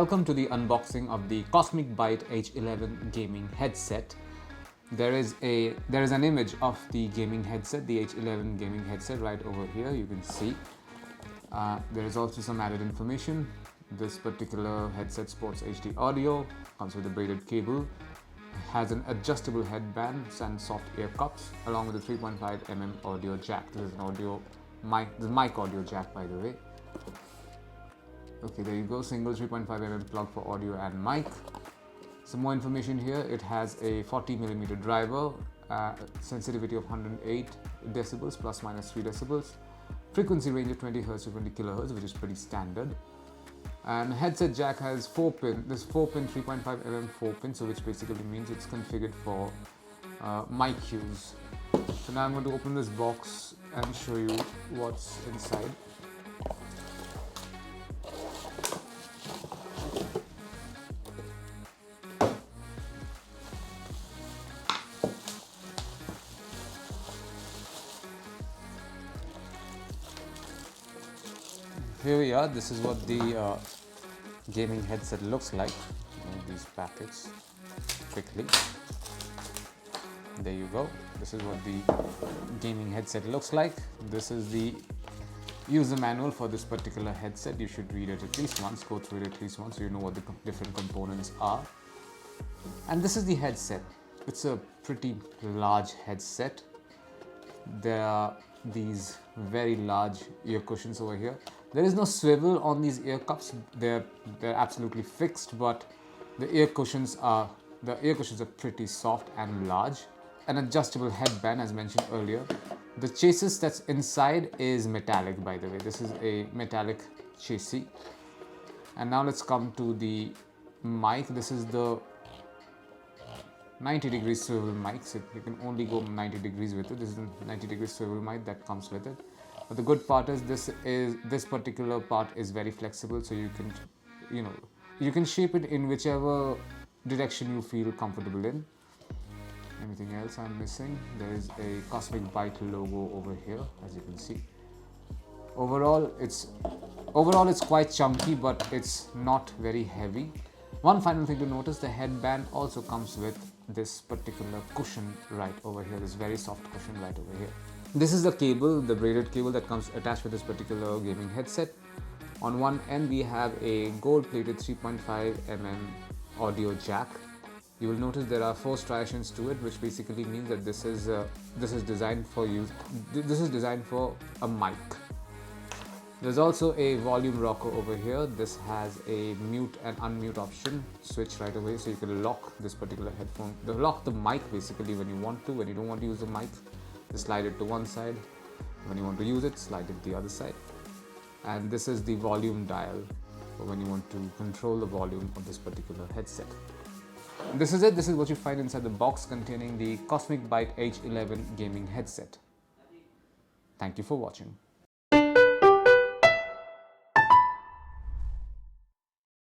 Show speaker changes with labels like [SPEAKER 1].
[SPEAKER 1] Welcome to the unboxing of the Cosmic Byte H11 gaming headset. There is an image of the gaming headset, the H11 gaming headset right over here. You can see there is also some added information. This particular headset sports HD audio, comes with a braided cable, has an adjustable headband and soft ear cups, along with a 3.5mm audio jack. This is an mic audio jack, by the way. Okay, there you go, single 3.5mm plug for audio and mic. Some more information here. It has a 40mm driver, sensitivity of 108 decibels plus minus 3 decibels, frequency range of 20 Hz to 20 kHz, which is pretty standard. And headset jack has 4-pin, this 4-pin 3.5mm 4-pin, so which basically means it's configured for mic use. So now I'm going to open this box and show you what's inside. Here we are. This is what the gaming headset looks like. Remove these packets quickly. There you go. This is what the gaming headset looks like. This is the user manual for this particular headset. You should read it at least once, go through it at least once so you know what the different components are. And this is the headset. It's a pretty large headset. There are these very large ear cushions over here. There is no swivel on these ear cups. They're absolutely fixed, but the ear cushions are pretty soft and large. An adjustable headband, as mentioned earlier. The chassis that's inside is metallic, by the way. This is a metallic chassis. And now let's come to the mic. This is the 90-degree swivel mic, so you can only go 90 degrees with it. This is the 90-degree swivel mic that comes with it. But the good part is this particular part is very flexible, so you can shape it in whichever direction you feel comfortable in. Anything else I'm missing? There is a Cosmic Byte logo over here, as you can see. Overall it's quite chunky, but it's not very heavy. One final thing to notice, the headband also comes with this particular cushion right over here, this very soft cushion right over here. This is the cable, the braided cable that comes attached with this particular gaming headset. On one end we have a gold-plated 3.5mm audio jack. You will notice there are 4 striations to it, which basically means that this is designed for a mic. There's also a volume rocker over here. This has a mute and unmute option switch right away, so you can lock this particular headphone, lock the mic basically when you want to. When you don't want to use the mic, just slide it to one side. When you want to use it, slide it to the other side. And this is the volume dial for when you want to control the volume of this particular headset. This is it. This is what you find inside the box containing the Cosmic Byte H11 gaming headset. Thank you for watching.